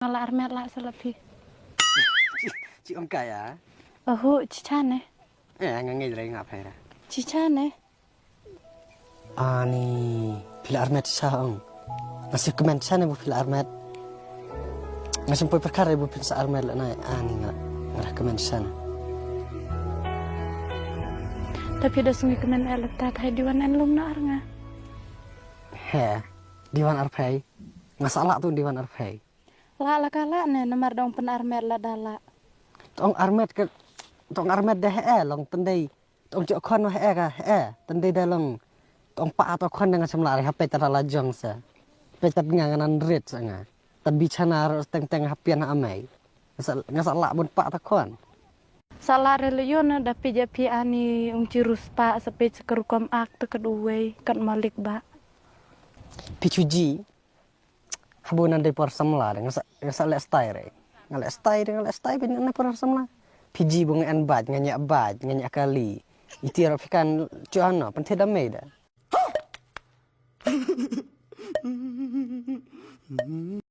Ngala armet la selepi. Chị ông cày à? Hu cichan ne. Nggak ngejreng ngapa ya? Cichan ne. Ani pila armet saong. Masih kemen sana bu pila armet. Ngasih poin perkara bu pila armet lah naik. Ani nggak kemen sana. Tapi dah sungi kemen eletat hai diwan en lum na arnga. Diwan arpei. Nggak salah tuh diwan arpei. La kala ne namar dong pen armet la dala. Tong armet dah long tendai. Tong cok kon wah ka tendai dah long. Tong pa atau kon dengan semlari hape terala jong sa. Petat nganganan red sanga. Tad bicara harus teng hapian amai. Nggak salah bun pa atau kon. Salah religion da pijapi ani cirus pa sepe sekerukom ak te kedua kan malik ba. Picuji. Habunan dari por semla nggak salah style nggak style benar por semla. Piji bunga en baj nganyak kali. Itu rapikan cuana penteda meda.